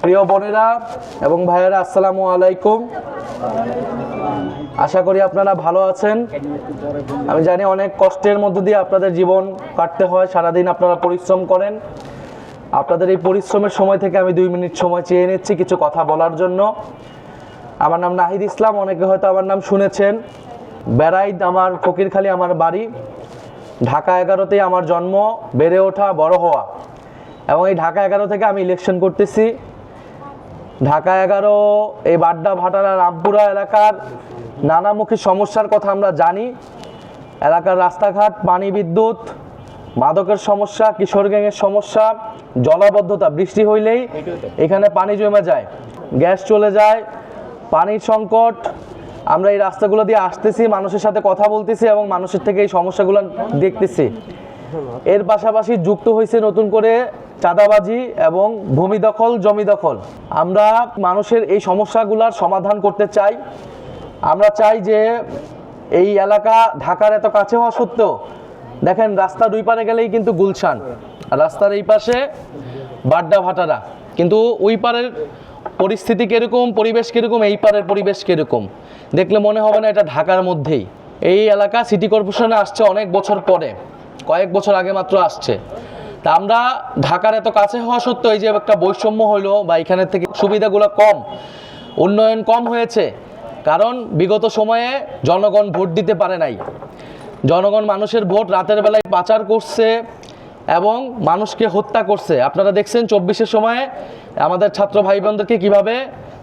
প্রিয় বোনেরা এবং ভাইয়েরা, আসসালামু আলাইকুম। আশা করি আপনারা ভালো আছেন। আমি জানি অনেক কষ্টের মধ্য দিয়ে আপনাদের জীবন কাটতে হয়, সারাদিন আপনারা পরিশ্রম করেন। আপনাদের এই পরিশ্রমের সময় থেকে আমি 2 মিনিট সময় চেয়ে নিচ্ছি কিছু কথা বলার জন্য। আমার নাম নাহিদ ইসলাম, অনেকে হয়তো আমার নাম শুনেছেন। বেড়াইদ আমার ফকিরখালী আমার বাড়ি। ঢাকা 11তেই আমার জন্ম, বেড়ে ওঠা, বড় হওয়া। এবং এই ঢাকা 11 থেকে আমি ইলেকশন করতেছি। ঢাকা 11 এই বাড্ডা, ভাটারা, রামপুরা এলাকার নানামুখী সমস্যার কথা আমরা জানি। এলাকার রাস্তাঘাট, পানি, বিদ্যুৎ, মাদকের সমস্যা, কিশোর গ্যাংয়ের সমস্যা, জলাবদ্ধতা, বৃষ্টি হইলেই এখানে পানি জমে যায়, গ্যাস চলে যায়, পানির সংকট। আমরা এই রাস্তাগুলো দিয়ে আসতেছি, মানুষের সাথে কথা বলতেছি এবং মানুষের থেকে এই সমস্যাগুলো দেখতেছি। এর পাশাপাশি যুক্ত হয়েছে নতুন করে চাঁদাবাজি এবং ভূমি দখল, জমি দখল। আমরা মানুষের এই সমস্যাগুলোর সমাধান করতে চাই। আমরা চাই যে এই এলাকা ঢাকার এত কাছে হওয়া সত্ত্বেও দেখেন রাস্তা 2 পারে গেলেই কিন্তু গুলশান, আর রাস্তার এই পাশে বাড্ডা, ভাটারা। কিন্তু ওই পারের পরিস্থিতি কীরকম, পরিবেশ কীরকম, এই পারের পরিবেশ কীরকম দেখলে মনে হবে না এটা ঢাকার মধ্যেই। এই এলাকা সিটি কর্পোরেশনে আসছে অনেক বছর পরে, কয়েক বছর আগে মাত্র আসছে। তা আমরা ঢাকার এত কাছে হওয়া সত্ত্বেও এই যে একটা বৈষম্য হইলো বা এখানের থেকে সুবিধাগুলো কম, উন্নয়ন কম হয়েছে, কারণ বিগত সময়ে জনগণ ভোট দিতে পারে নাই। জনগণ মানুষের ভোট রাতের বেলায় পাচার করছে এবং মানুষকে হত্যা করছে। আপনারা দেখছেন 24-এর সময়ে আমাদের ছাত্র ভাই বোনদেরকে কীভাবে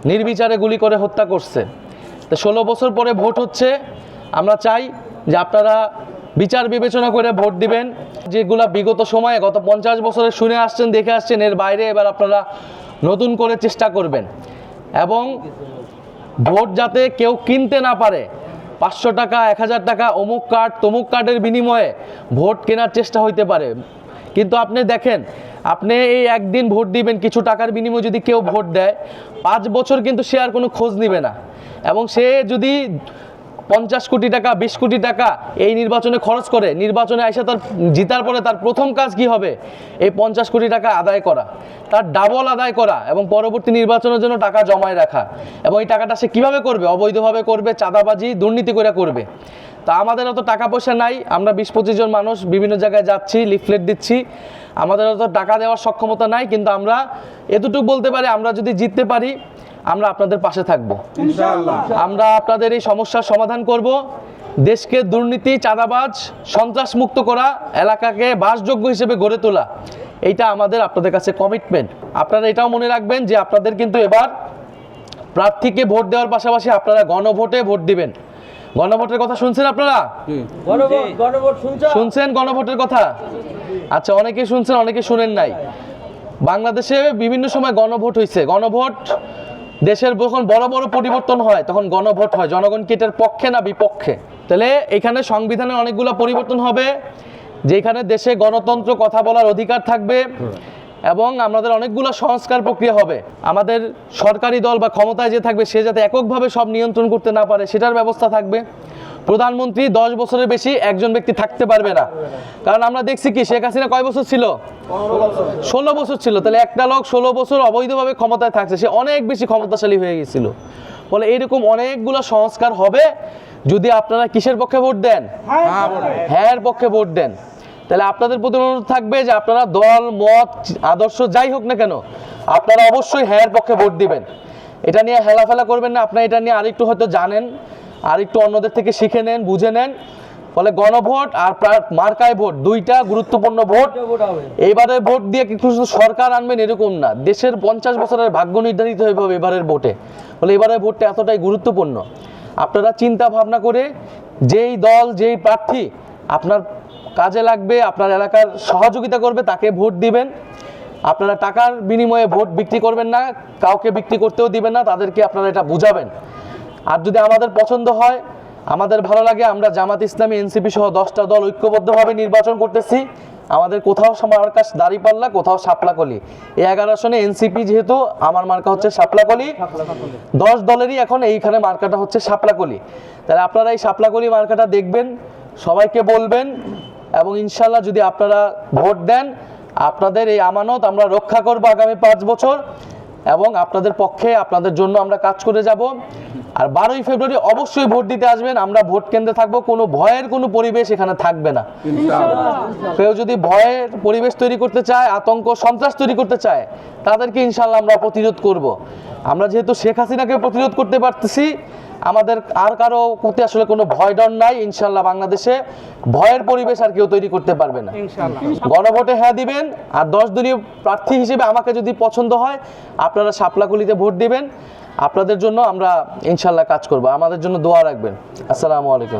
নির্বিচারে গুলি করে হত্যা করছে। তো 16 বছর পরে ভোট হচ্ছে। আমরা চাই যে আপনারা বিচার বিবেচনা করে ভোট দিবেন। যেগুলা বিগত সময়ে গত 50 বছরে শুনে আসছেন, দেখে আসছেন, এর বাইরে এবার আপনারা নতুন করে চেষ্টা করবেন এবং ভোট যাতে কেউ কিনতে না পারে। 500 টাকা, 1000 টাকা, অমুক কার্ড, তমুক কার্ডের বিনিময়ে ভোট কেনার চেষ্টা হইতে পারে। কিন্তু আপনি দেখেন, আপনি এই একদিন ভোট দিবেন, কিছু টাকার বিনিময়ে যদি কেউ ভোট দেয়, 5 বছর কিন্তু সে আর কোনো খোঁজ নিবে না। এবং সে যদি 50 কোটি টাকা, 20 কোটি টাকা এই নির্বাচনে খরচ করে, নির্বাচনে এসে তার জিতার পরে তার প্রথম কাজ কি হবে? এই 50 কোটি টাকা আদায় করা, তার ডাবল আদায় করা এবং পরবর্তী নির্বাচনের জন্য টাকা জমায় রাখা। এবং এই টাকাটা সে কীভাবে করবে? অবৈধভাবে করবে, চাঁদাবাজি, দুর্নীতি করে করবে। তা আমাদের অত টাকা পয়সা নাই। আমরা 20-25 জন মানুষ বিভিন্ন জায়গায় যাচ্ছি, লিফলেট দিচ্ছি। আমাদের অত টাকা দেওয়ার সক্ষমতা নাই, কিন্তু আমরা এতটুকু বলতে পারি, আমরা যদি জিততে পারি আমরা আপনাদের পাশে থাকবো ইনশাআল্লাহ। আমরা আপনাদের এই সমস্যার সমাধান করব। দেশকে দুর্নীতি, চাঁদাবাজ, সন্ত্রাস মুক্ত করা, এলাকাকে বাসযোগ্য হিসেবে গড়ে তোলা, এইটা আমাদের আপনাদের কাছে কমিটমেন্ট। আপনারা এটাও মনে রাখবেন যে আপনাদের কিন্তু এবার প্রার্থীকে ভোট দেওয়ার পাশাপাশি আপনারা গণভোটে ভোট দিবেন। গণভোটের কথা শুনছেন আপনারা? শুনছেন গণভোটের কথা? আচ্ছা, অনেকে শুনছেন, অনেকে শুনেন নাই। বাংলাদেশে বিভিন্ন সময় গণভোট হয়েছে। গণভোট দেশের যখন বড় বড় পরিবর্তন হয় তখন গণভোট হয়। জনগণ কি এটার পক্ষে না বিপক্ষে? তাহলে এখানে সংবিধানে অনেকগুলো পরিবর্তন হবে, যেখানে দেশে গণতন্ত্র, কথা বলার অধিকার থাকবে এবং আমাদের অনেকগুলো সংস্কার প্রক্রিয়া হবে। আমাদের সরকারি দল বা ক্ষমতায় যে থাকবে সে যাতে এককভাবে সব নিয়ন্ত্রণ করতে না পারে সেটার ব্যবস্থা থাকবে। প্রধানমন্ত্রী 10 বছরের বেশি একজন ব্যক্তি থাকতে পারবে না, কারণ আমরা দেখছি কি শেখ হাসিনা কয় বছর ছিল? 16 বছর ছিল। তাহলে একটা লোক 16 বছর অবৈধভাবে ক্ষমতায় থাকছে, সে অনেক বেশি ক্ষমতাশালী হয়ে গেছিল। ফলে এরকম অনেকগুলো সংস্কার হবে যদি আপনারা কিসের পক্ষে ভোট দেন? হ্যাঁ পক্ষে ভোট দেন। তাহলে আপনাদের প্রতি অনুরোধ থাকবে যে আপনারা দল, মত, আদর্শ যাই হোক না কেন, আপনারা অবশ্যই হ্যাঁ পক্ষে ভোট দিবেন। এটা নিয়ে হেলাফেলা করবেন না। আপনারা এটা নিয়ে আরেকটু হয়তো জানেন, আরেকটু অন্যদের থেকে শিখে নেন, বুঝে নেন। ফলে গণভোট আর মার্কায় ভোট, দুইটা গুরুত্বপূর্ণ ভোট। এইবারে ভোট দিয়ে কিন্তু সরকার আনবেন এরকম না, দেশের 50 বছরের ভাগ্য নির্ধারিত হবে এবারের ভোটে। ফলে এবারের ভোটটা এতটাই গুরুত্বপূর্ণ। আপনারা চিন্তা ভাবনা করে যেই দল, যেই প্রার্থী আপনার কাজে লাগবে, আপনার এলাকার সহযোগিতা করবে, তাকে ভোট দিবেন। আপনারা টাকার বিনিময়ে ভোট বিক্রি করবেন না, কাউকে বিক্রি করতেও দিবেন না, তাদেরকে আপনারা এটা বুঝাবেন। আর যদি আমাদের পছন্দ হয়, আমাদের ভালো লাগে, আমরা জামাত ইসলামী, এনসিপি সহ 10টা দল ঐক্যবদ্ধভাবে নির্বাচন করতেছি। আমাদের কোথাও মার্কা দাঁড়িপাল্লা, কোথাও শাপলাকলি। এই 11 আসনে এনসিপি, যেহেতু আমার মার্কা হচ্ছে শাপলাকলি, 10 দলেরই এখন এইখানে মার্কাটা হচ্ছে শাপলাকলি। তাহলে আপনারা এই শাপলাকলি মার্কাটা দেখবেন, সবাইকে বলবেন এবং ইনশাল্লাহ যদি আপনারা ভোট দেন, আপনাদের এই আমানত আমরা রক্ষা করব আগামী 5 বছর। এবং আপনাদের পক্ষে আপনাদের জন্য আমরা কাজ করে যাব। আর 12ই ফেব্রুয়ারি অবশ্যই ভোট দিতে আসবেন। আমরা ভোট কেন্দ্রে থাকবো, কোনো ভয়ের কোনো পরিবেশ এখানে থাকবে না। কেউ যদি ভয়ের পরিবেশ তৈরি করতে চায়, আতঙ্ক সন্ত্রাস তৈরি করতে চায়, তাদেরকে ইনশাল্লাহ আমরা প্রতিরোধ করব। আমরা যেহেতু শেখ হাসিনাকে প্রতিরোধ করতে পারতেছি, আমাদের আর কারো প্রতি আসলে কোনো ভয় ডর নাই। ইনশাল্লাহ বাংলাদেশে ভয়ের পরিবেশ আর কেউ তৈরি করতে পারবে না। গণভোটে হ্যাঁ দিবেন। আর 10 দলীয় প্রার্থী হিসেবে আমাকে যদি পছন্দ হয়, আপনারা শাপলাকুলিতে ভোট দিবেন। আপনাদের জন্য আমরা ইনশাল্লাহ কাজ করব। আমাদের জন্য দোয়া রাখবেন। আসসালামু আলাইকুম।